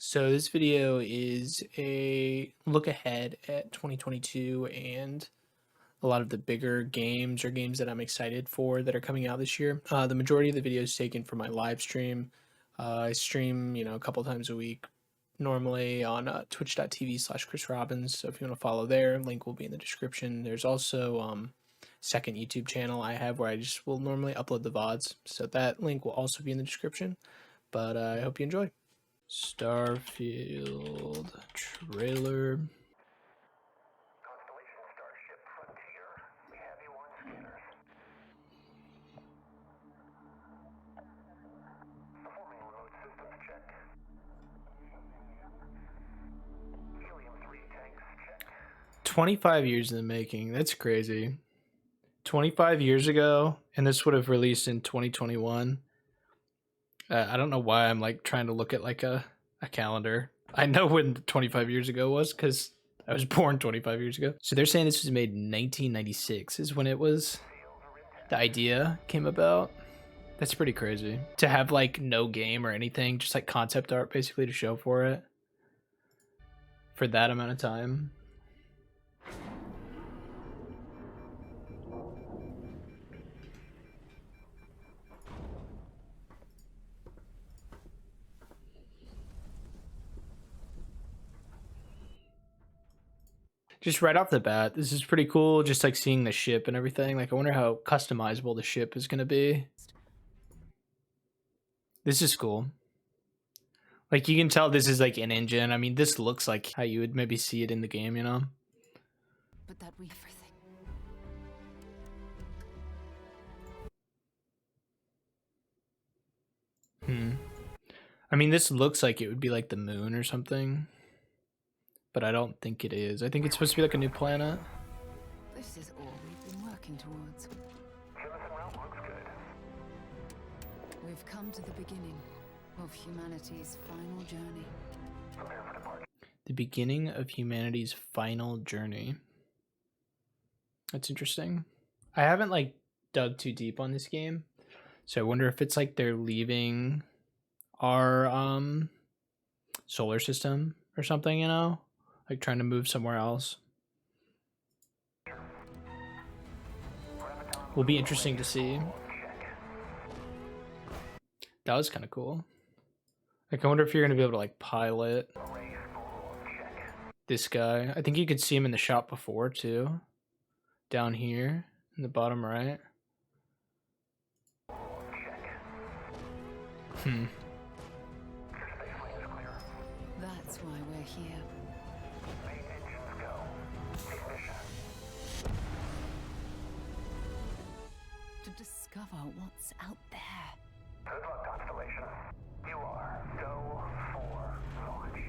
So this video is a look ahead at 2022 and a lot of the bigger games or games that I'm excited for that are coming out this year. The majority of the video is taken from my live stream. I stream, a couple times a week, normally on twitch.tv/Chris Robbins. So if you want to follow there, link will be in the description. There's also second YouTube channel I have where I just will normally upload the VODs. So that link will also be in the description. But I hope you enjoy. Starfield trailer. Performing remote systems check. Helium-3 tanks check. 25 years in the making. That's crazy. 25 years ago, and this would have released in 2021. I don't know why I'm like trying to look at like a calendar. I know when 25 years ago was because I was born 25 years ago. So they're saying this was made in 1996 is when it was, the idea came about. That's pretty crazy. To have like no game or anything, just like concept art basically to show for it for that amount of time. Just right off the bat, this is pretty cool. Just like seeing the ship and everything. Like, I wonder how customizable the ship is going to be. This is cool. Like, you can tell this is like an engine. I mean, this looks like how you would maybe see it in the game, you know? But that we everything. I mean, this looks like it would be like the moon or something. But I don't think it is. I think it's supposed to be like a new planet. This is all we've been working towards. Jemison route looks good. We've come to the beginning of humanity's final journey. Prepare for departure. The beginning of humanity's final journey. That's interesting. I haven't like dug too deep on this game. So I wonder if it's like they're leaving our solar system or something, you know? Like trying to move somewhere else. Will be interesting to see. That was kind of cool. Like, I wonder if you're going to be able to like pilot this guy. I think you could see him in the shop before too. Down here in the bottom right. That's why we're here. Main engines go. Ignition. To discover what's out there. Good luck, Constellation. You are go for launch.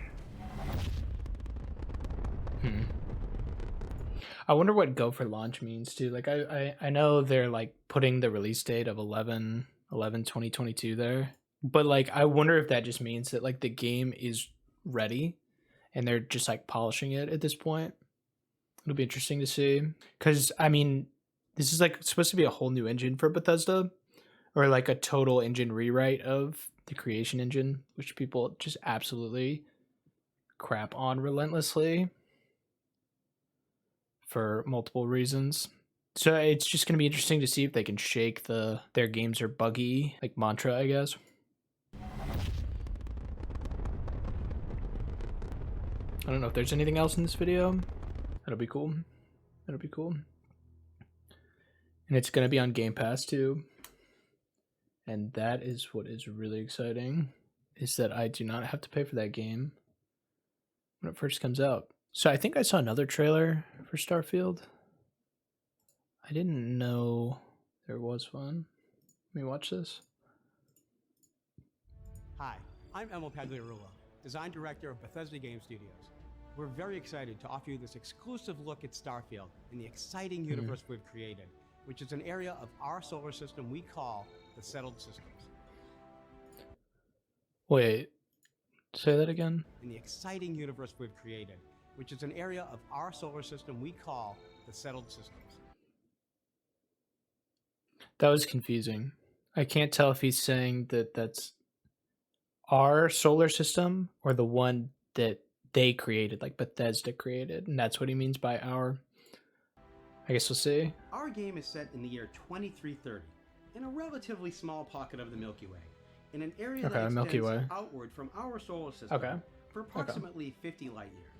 I wonder what go for launch means too. Like I know they're like putting the release date of 11/11/2022 there. But like I wonder if that just means that like the game is ready and they're just like polishing it at this point. It'll be interesting to see. Cause I mean, this is like supposed to be a whole new engine for Bethesda. Or like a total engine rewrite of the creation engine, which people just absolutely crap on relentlessly for multiple reasons. So it's just going to be interesting to see if they can shake their games are buggy like mantra, I guess. I don't know if there's anything else in this video. That'll be cool. That'll be cool. And it's going to be on Game Pass too. And that is what is really exciting, is that I do not have to pay for that game when it first comes out. So I think I saw another trailer for Starfield. I didn't know there was one. Let me watch this. Hi, I'm Emil Pagliarulo, Design Director of Bethesda Game Studios. We're very excited to offer you this exclusive look at Starfield and the exciting universe we've created, which is an area of our solar system we call the Settled Systems. Wait, say that again? In the exciting universe we've created, which is an area of our solar system we call the Settled Systems. That was confusing. I can't tell if he's saying that that's our solar system or the one that they created, like Bethesda created? And that's what he means by our. I guess we'll see. Our game is set in the year 2330, in a relatively small pocket of the Milky Way, in an area that extends Milky Way. outward from our solar system Okay. for approximately 50 light years.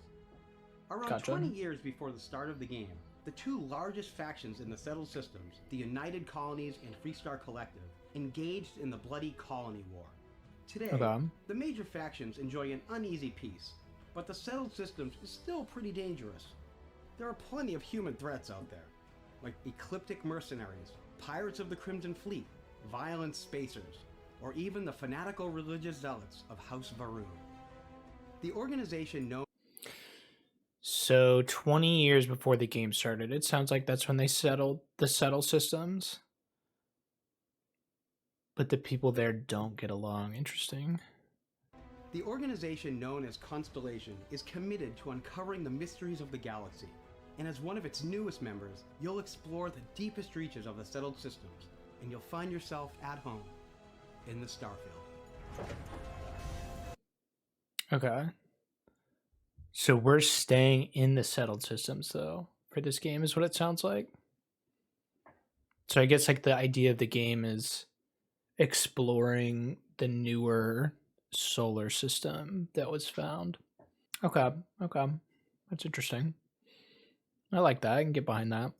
Around Gotcha. 20 years before the start of the game, the two largest factions in the settled systems, the United Colonies and Freestar Collective, engaged in the bloody Colony War. Today, the major factions enjoy an uneasy peace, but the settled systems is still pretty dangerous. There are plenty of human threats out there, like ecliptic mercenaries, pirates of the Crimson Fleet, violent spacers, or even the fanatical religious zealots of House Varun. The organization known. So 20 years before the game started, it sounds like that's when they settled the settle systems. But the people there don't get along. Interesting. The organization known as Constellation is committed to uncovering the mysteries of the galaxy, and as one of its newest members, you'll explore the deepest reaches of the settled systems, and you'll find yourself at home in the Starfield. Okay. So we're staying in the settled systems, though, for this game, is what it sounds like. So I guess like the idea of the game is exploring the newer solar system that was found. Okay. That's interesting. I like that. I can get behind that.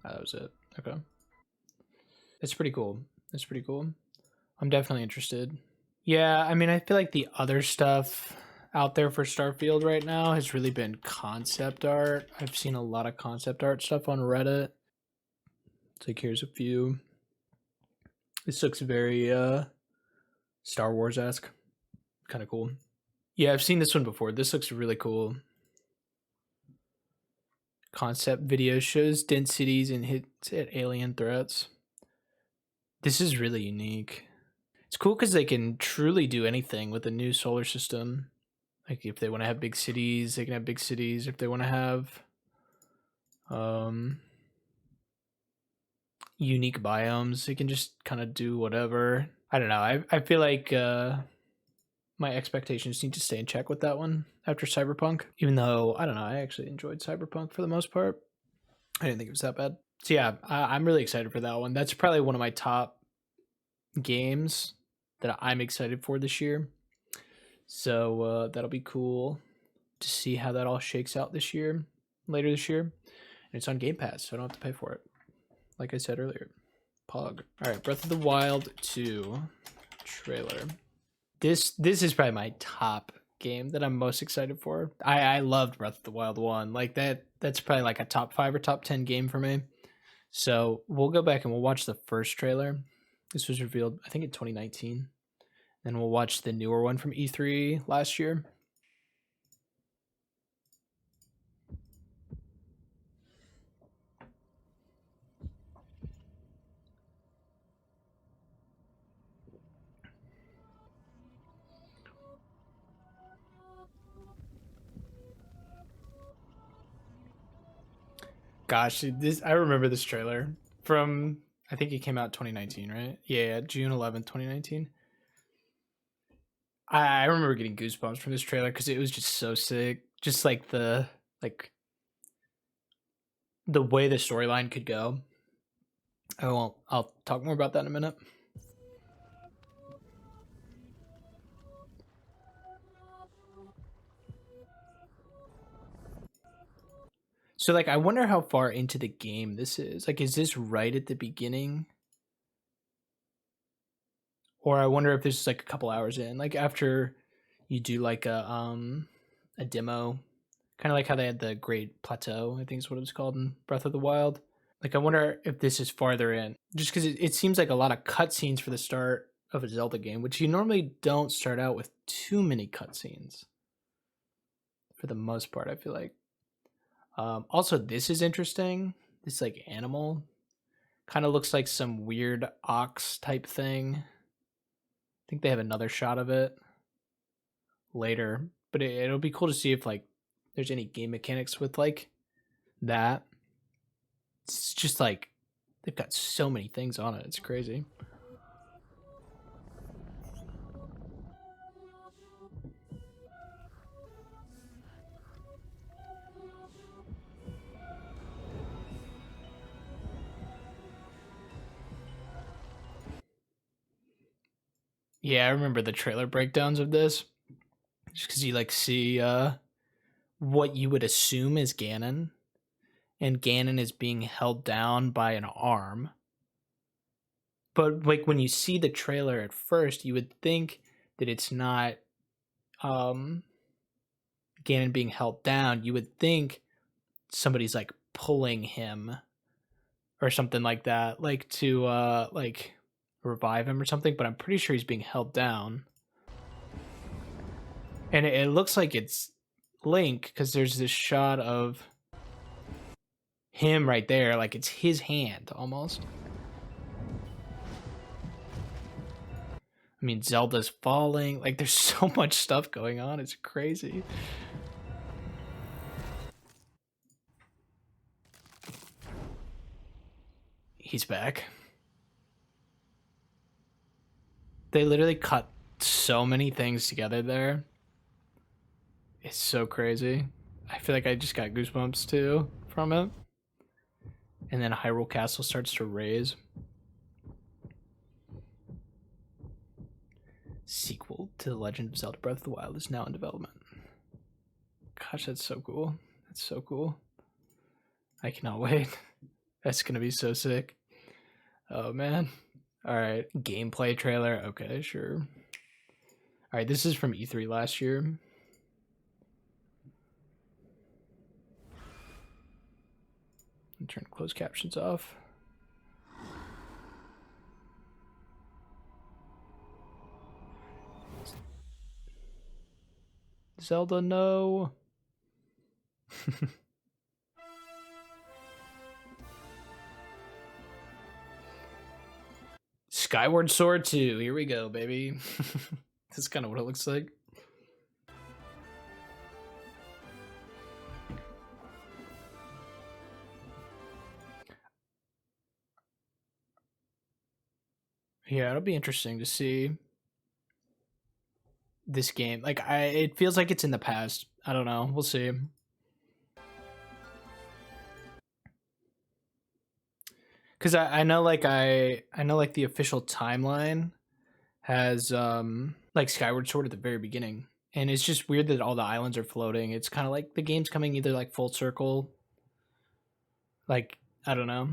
That was it. Okay. It's pretty cool. I'm definitely interested. Yeah, I mean, I feel like the other stuff out there for Starfield right now has really been concept art. I've seen a lot of concept art stuff on Reddit. It's like, here's a few. This looks very Star Wars-esque. Kind of cool. Yeah, I've seen this one before. This looks really cool. Concept video shows densities and hits at alien threats. This is really unique. It's cool because they can truly do anything with the new solar system. Like if they want to have big cities, they can have big cities. If they want to have unique biomes, they can just kind of do whatever. I don't know. I feel like my expectations need to stay in check with that one after Cyberpunk. Even though, I don't know, I actually enjoyed Cyberpunk for the most part. I didn't think it was that bad. So yeah, I'm really excited for that one. That's probably one of my top games that I'm excited for this year. So that'll be cool to see how that all shakes out this year, later this year. And it's on Game Pass, so I don't have to pay for it. Like I said earlier. Pog. All right, Breath of the Wild 2 trailer. This is probably my top game that I'm most excited for. I loved Breath of the Wild 1. Like that's probably like a top 5 or top 10 game for me. So we'll go back and we'll watch the first trailer. This was revealed, I think, in 2019. Then we'll watch the newer one from E3 last year. Gosh, I remember this trailer from, I think it came out 2019, right? Yeah, June 11th, 2019. I remember getting goosebumps from this trailer because it was just so sick. Just like the way the storyline could go. I'll talk more about that in a minute. So like I wonder how far into the game this is. Like, is this right at the beginning? Or I wonder if this is like a couple hours in. Like after you do like a demo. Kind of like how they had the Great Plateau, I think is what it was called in Breath of the Wild. Like, I wonder if this is farther in. Just because it seems like a lot of cutscenes for the start of a Zelda game, which you normally don't start out with too many cutscenes. For the most part, I feel like. Also, this is interesting. This, like, animal. Kind of looks like some weird ox type thing. I think they have another shot of it later. But it'll be cool to see if, like, there's any game mechanics with, like, that. It's just, like, they've got so many things on it. It's crazy. Yeah, I remember the trailer breakdowns of this. Just because you like see what you would assume is Ganon, and Ganon is being held down by an arm. But like when you see the trailer at first, you would think that it's not um Ganon being held down. You would think somebody's like pulling him or something like that, like to like revive him or something, but I'm pretty sure he's being held down. And it looks like it's Link because there's this shot of him right there, like it's his hand almost. I mean, Zelda's falling. Like, there's so much stuff going on. It's crazy. He's back. They literally cut so many things together there. It's so crazy. I feel like I just got goosebumps too from it. And then Hyrule Castle starts to raise. Sequel to The Legend of Zelda Breath of the Wild is now in development. Gosh, that's so cool. That's so cool. I cannot wait. That's gonna be so sick. Oh man. Alright. Gameplay trailer. Okay, sure. Alright, this is from E3 last year. Turn closed captions off. Zelda, no. Skyward Sword 2. Here we go, baby. That's kind of what it looks like. Yeah, it'll be interesting to see this game. Like, it feels like it's in the past. I don't know. We'll see. Because I know, like, I know, like, the official timeline has like Skyward Sword at the very beginning, and it's just weird that all the islands are floating. It's kind of like the game's coming either like full circle. Like, I don't know.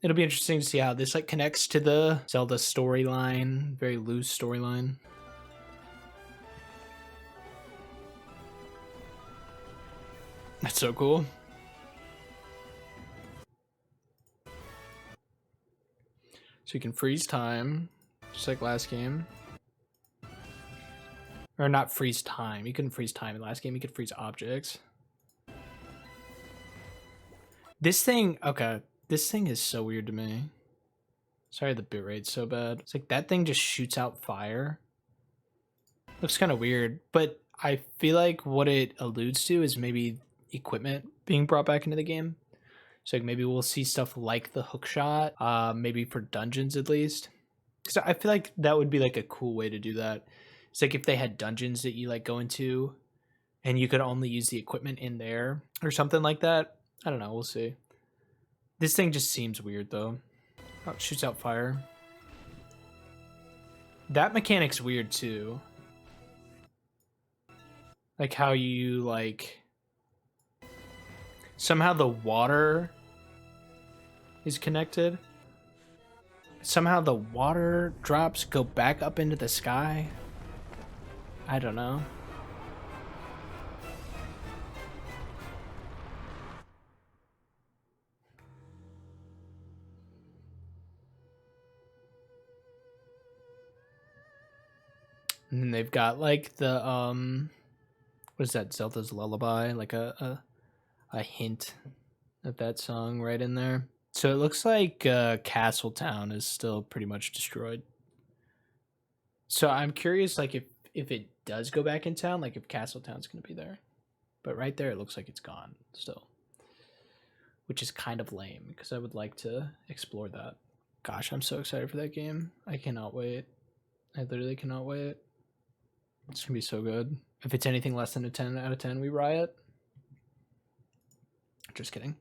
It'll be interesting to see how this like connects to the Zelda storyline, very loose storyline. That's so cool. So you can freeze time, just like last game. Or not freeze time. You couldn't freeze time in the last game. You could freeze objects. This thing, okay. This thing is so weird to me. Sorry, the bitrate's so bad. It's like that thing just shoots out fire. Looks kind of weird, but I feel like what it alludes to is maybe equipment being brought back into the game. So like maybe we'll see stuff like the hook shot, maybe for dungeons at least. Because I feel like that would be like a cool way to do that. It's like if they had dungeons that you like go into and you could only use the equipment in there or something like that. I don't know, we'll see. This thing just seems weird though. Oh, it shoots out fire. That mechanic's weird too. Like how you like somehow the water is connected. Somehow the water drops go back up into the sky. I don't know. And then they've got like the what is that, Zelda's Lullaby, like a hint of that song right in there. So it looks like Castletown is still pretty much destroyed. So I'm curious, like if it does go back in town, like if Castletown's gonna be there. But right there, it looks like it's gone still, which is kind of lame because I would like to explore that. Gosh, I'm so excited for that game. I cannot wait. I literally cannot wait. It's gonna be so good. If it's anything less than a 10 out of 10, we riot. Just kidding.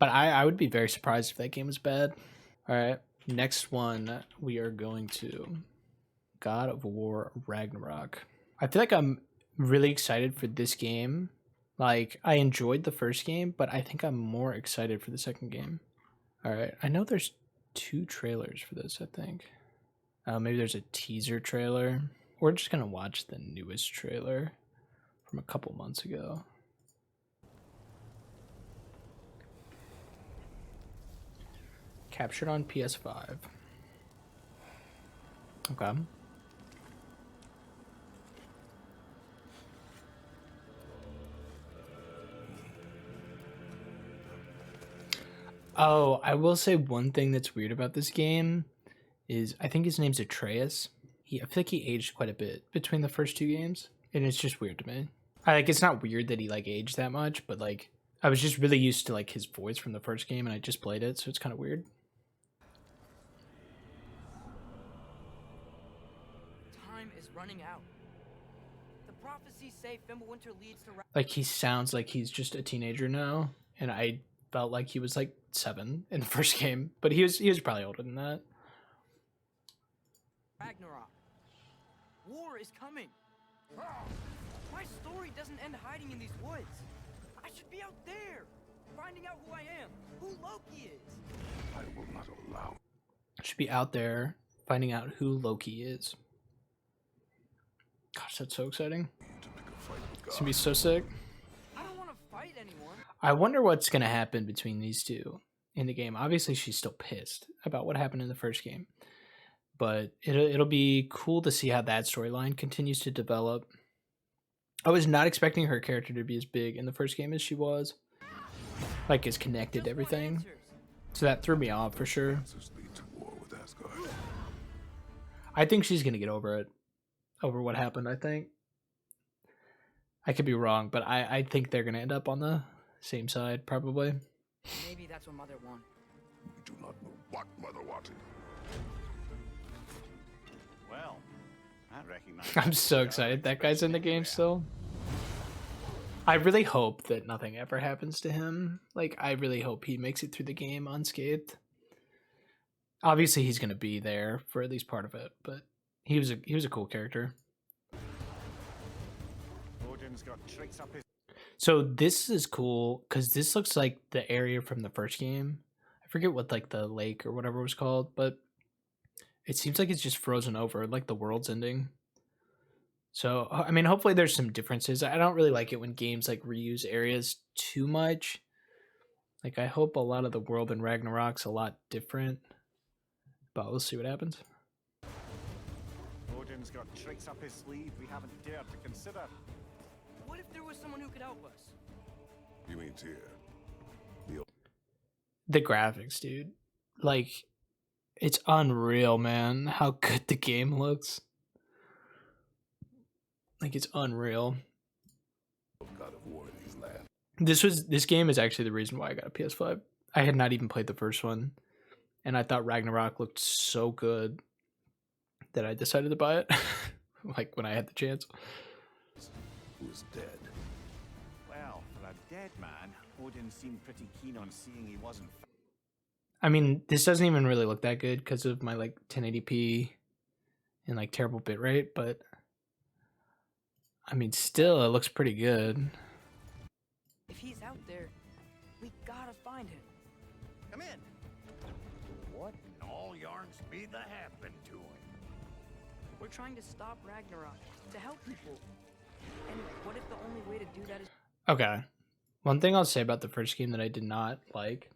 But I would be very surprised if that game was bad. All right, next one we are going to God of War Ragnarok. I feel like I'm really excited for this game. Like, I enjoyed the first game, but I think I'm more excited for the second game. All right, I know there's 2 trailers for this, I think. Maybe there's a teaser trailer. We're just gonna watch the newest trailer from a couple months ago. Captured on PS5. Okay. Oh, I will say one thing that's weird about this game is I think his name's Atreus. I feel like he aged quite a bit between the first 2 games, and it's just weird to me. It's not weird that he like aged that much, but like I was just really used to like his voice from the first game, and I just played it, so it's kind of weird. Time is running out. The prophecies say Fimbulwinter leads to Like he sounds like he's just a teenager now, and I felt like he was like 7 in the first game, but he was probably older than that. Ragnarok. War is coming. My story doesn't end hiding in these woods. I should be out there, finding out who I am, who Loki is. I will not allow. Should be out there finding out who Loki is. Gosh, that's so exciting. It's gonna be so sick. I don't want to fight anyone. I wonder what's gonna happen between these 2 in the game. Obviously, she's still pissed about what happened in the first game, but it'll be cool to see how that storyline continues to develop. I was not expecting her character to be as big in the first game as she was, like as connected to everything. So that threw me off for sure. I think she's gonna get over what happened. I think I could be wrong, but I think they're gonna end up on the same side probably. Maybe that's what Mother wanted. We do not know what Mother wanted. Well, I recognize. I'm so excited that guy's in the game still. I really hope that nothing ever happens to him. Like, I really hope he makes it through the game unscathed. Obviously, he's gonna be there for at least part of it, but he was a cool character. Odin's got tricks up his. So this is cool because this looks like the area from the first game. I forget what like the lake or whatever it was called, but it seems like it's just frozen over, like the world's ending. So I mean, hopefully there's some differences. I don't really like it when games like reuse areas too much. Like I hope a lot of the world in Ragnarok's a lot different, but we'll see what happens. Odin's got tricks up his sleeve we haven't dared to consider. What if there was someone who could help us? You mean Tyr? The graphics, dude. Like, it's unreal, man, how good the game looks. Like, it's unreal. God of War in these lands. This game is actually the reason why I got a PS5. I had not even played the first one, and I thought Ragnarok looked so good that I decided to buy it. Like when I had the chance. Who is dead? Well, for a dead man, Odin seemed pretty keen on seeing he wasn't. I mean, this doesn't even really look that good because of my like 1080p and like terrible bitrate, but I mean, still, it looks pretty good. If he's out there, we gotta find him. Come in. What in all yarns be the happen to him? We're trying to stop Ragnarok, to help people. And what if the only way to do that is... Okay. One thing I'll say about the first game that I did not like,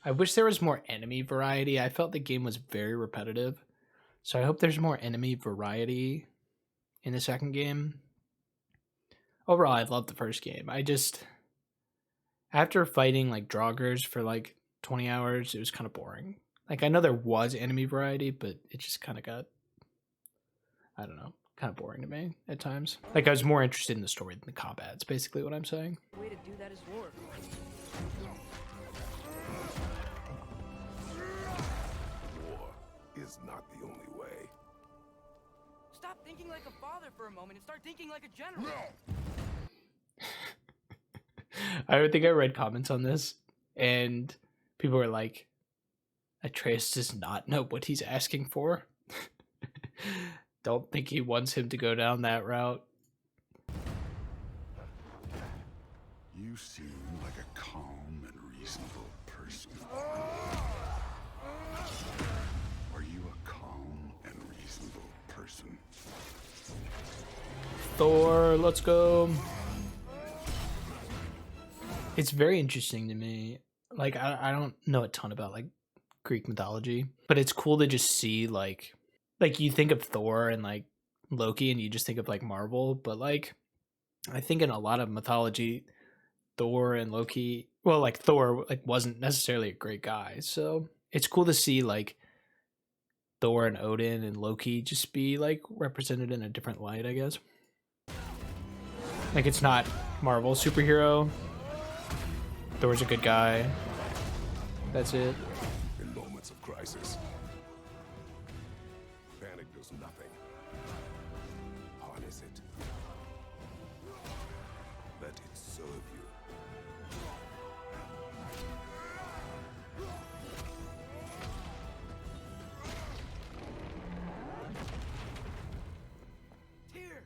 I wish there was more enemy variety. I felt the game was very repetitive. So I hope there's more enemy variety in the second game. Overall, I loved the first game. I just... After fighting like Draugrs for like 20 hours, it was kind of boring. Like, I know there was enemy variety, but it just kind of got... I don't know, kind of boring to me at times. Like, I was more interested in the story than the combat. It's basically what I'm saying. The way to do that is war. War is not the only way. Stop thinking like a father for a moment and start thinking like a general. I think I read comments on this, and people were like, Atreus does not know what he's asking for. don't think he wants him to go down that route. You seem like a calm and reasonable person. Are you a calm and reasonable person? Thor, let's go. It's very interesting to me. Like, I don't know a ton about like Greek mythology, but it's cool to just see like you think of Thor and like Loki and you just think of like Marvel, but like I think in a lot of mythology, Thor and Loki, well, like Thor like wasn't necessarily a great guy. So it's cool to see like Thor and Odin and Loki just be like represented in a different light, I guess. Like it's not Marvel superhero. Thor's a good guy. That's it. In moments of crisis, panic does nothing. Harness it. Let it serve you. Here.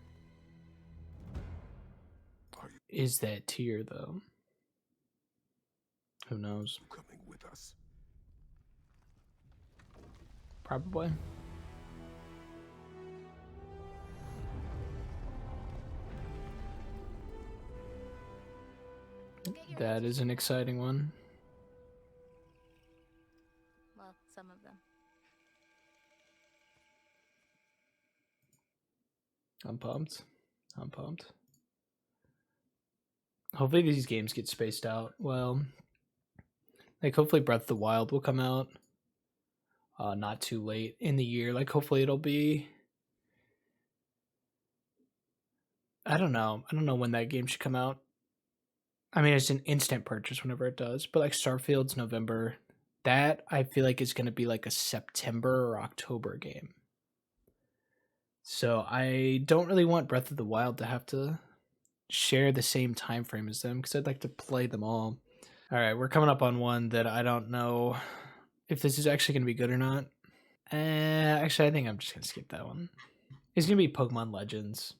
Is that tier though? Who knows? Coming with us. Probably. That is an exciting one. Well, some of them. I'm pumped. I'm pumped. Hopefully these games get spaced out well. Like hopefully Breath of the Wild will come out not too late in the year. Like hopefully it'll be, I don't know when that game should come out. I mean, it's an instant purchase whenever it does, but like Starfield's November. That I feel like is going to be like a September or October game. So I don't really want Breath of the Wild to have to share the same time frame as them because I'd like to play them all. All right, we're coming up on one that I don't know if this is actually going to be good or not. Actually, I think I'm just going to skip that one. It's going to be Pokemon Legends,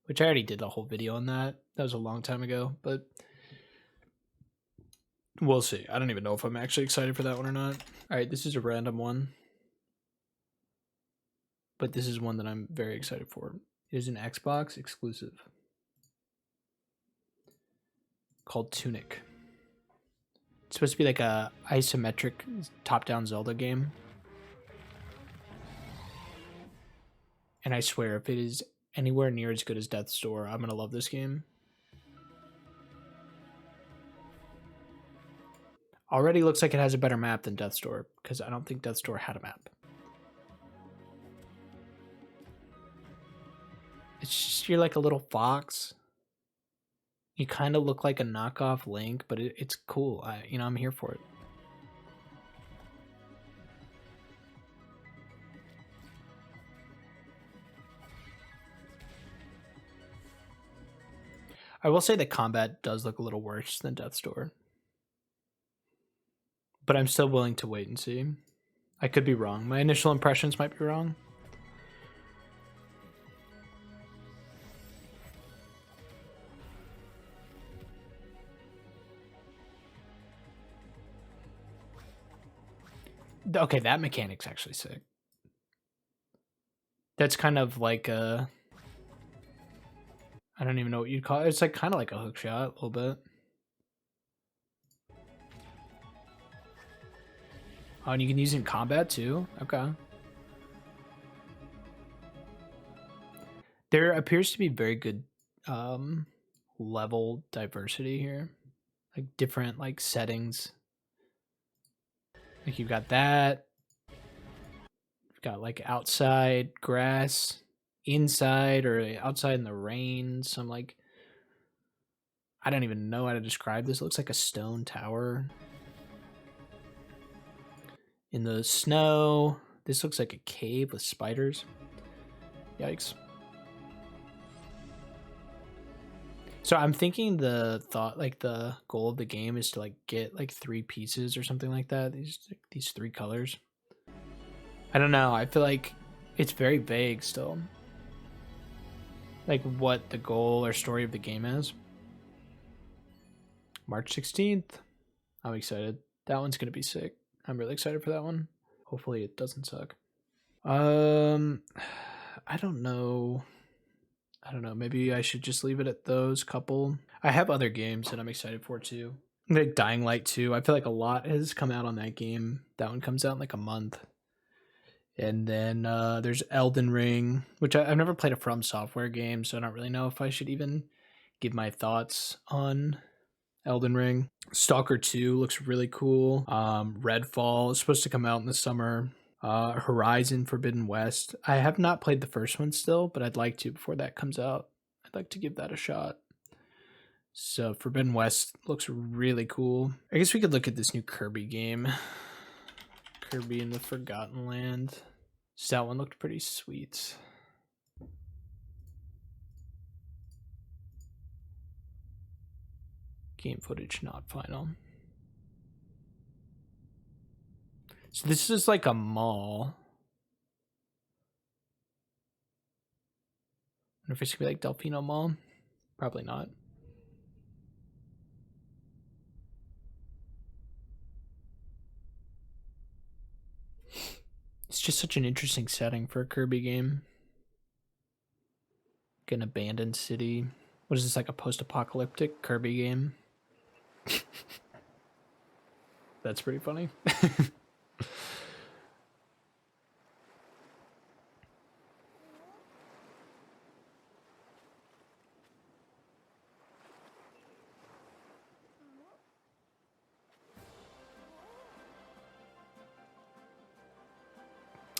which I already did a whole video on that. That was a long time ago, but we'll see. I don't even know if I'm actually excited for that one or not. All right, this is a random one, but this is one that I'm very excited for. It is an Xbox exclusive called Tunic. It's supposed to be like a isometric top-down Zelda game. And I swear, if it is anywhere near as good as Death's Door, I'm going to love this game. Already looks like it has a better map than Death's Door, because I don't think Death's Door had a map. It's just, you're like a little fox. You kind of look like a knockoff Link, but it's cool. I'm here for it. I will say the combat does look a little worse than Death's Door. But I'm still willing to wait and see. I could be wrong. My initial impressions might be wrong. Okay, that mechanic's actually sick. That's kind of like a... I don't even know what you'd call it. It's like kind of like a hook shot, a little bit. Oh, and you can use it in combat too? Okay. There appears to be very good level diversity here. Like different like settings. Like you've got that. You've got like outside grass, inside or outside in the rain. Some like, I don't even know how to describe this. It looks like a stone tower. In the snow. This looks like a cave with spiders. Yikes. So I'm thinking the goal of the game is to like get like 3 pieces or something like that. These 3 colors. I don't know. I feel like It's very vague still. Like what the goal or story of the game is. March 16th. I'm excited. That one's gonna be sick. I'm really excited for that one. Hopefully it doesn't suck. I don't know. Maybe I should just leave it at those couple. I have other games that I'm excited for too. Like Dying Light 2. I feel like a lot has come out on that game. That one comes out in like a month. And then there's Elden Ring, which I've never played a From Software game, so I don't really know if I should even give my thoughts on Elden Ring. Stalker 2 looks really cool. Redfall is supposed to come out in the summer. Horizon Forbidden West. I have not played the first one still, but I'd like to before that comes out. I'd like to give that a shot. So Forbidden West looks really cool. I guess we could look at this new Kirby game. Kirby in the Forgotten Land. So that one looked pretty sweet. Game footage not final. So this is like a mall. I wonder if it's gonna be like Delfino Mall. Probably not. It's just such an interesting setting for a Kirby game. Like an abandoned city. What is this, like a post-apocalyptic Kirby game? That's pretty funny.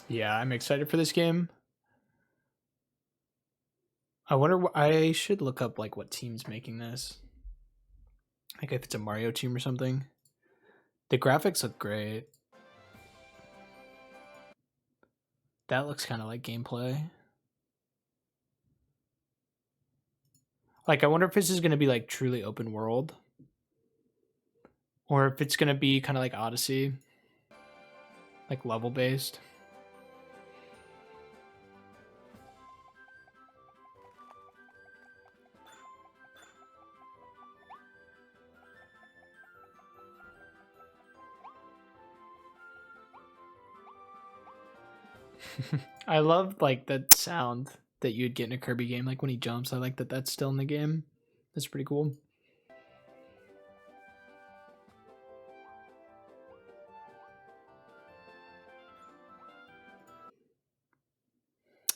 Yeah, I'm excited for this game. I wonder I should look up like what team's making this. Like if it's a Mario team or something. The graphics look great. That looks kind of like gameplay. Like I wonder if this is going to be like truly open world. Or if it's going to be kind of like Odyssey. Like level based. I love like that sound that you'd get in a Kirby game, like when he jumps. I like that that's still in the game. That's pretty cool.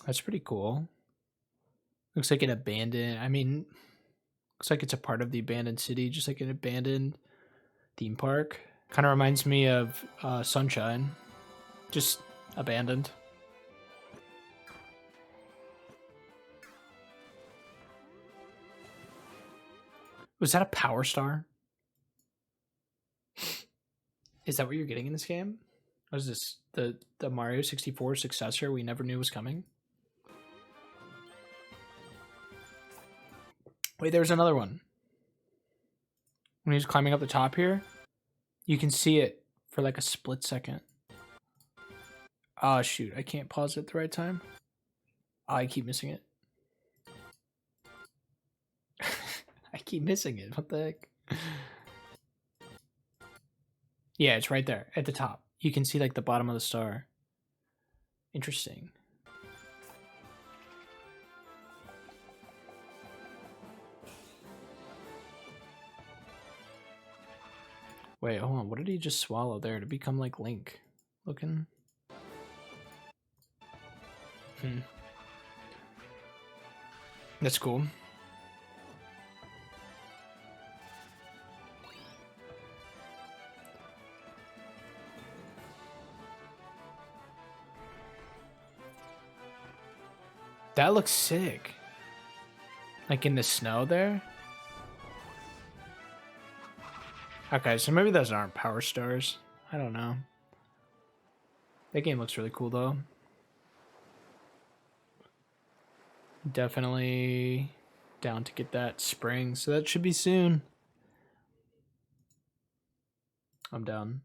That's pretty cool. Looks like an abandoned, I mean, looks like it's a part of the abandoned city, just like an abandoned theme park. Kind of reminds me of Sunshine, just abandoned. Was that a Power Star? Is that what you're getting in this game? Was this the Mario 64 successor we never knew was coming? Wait, there's another one. When he's climbing up the top here, you can see it for like a split second. Oh shoot, I can't pause it at the right time. Oh, I keep missing it. I keep missing it. What the heck? Yeah, it's right there at the top. You can see like the bottom of the star. Interesting. Wait, hold on. What did he just swallow there to become like Link looking? That's cool. That looks sick. Like in the snow there? Okay, so maybe those aren't Power Stars. I don't know. That game looks really cool though. Definitely down to get that spring, so that should be soon. I'm down.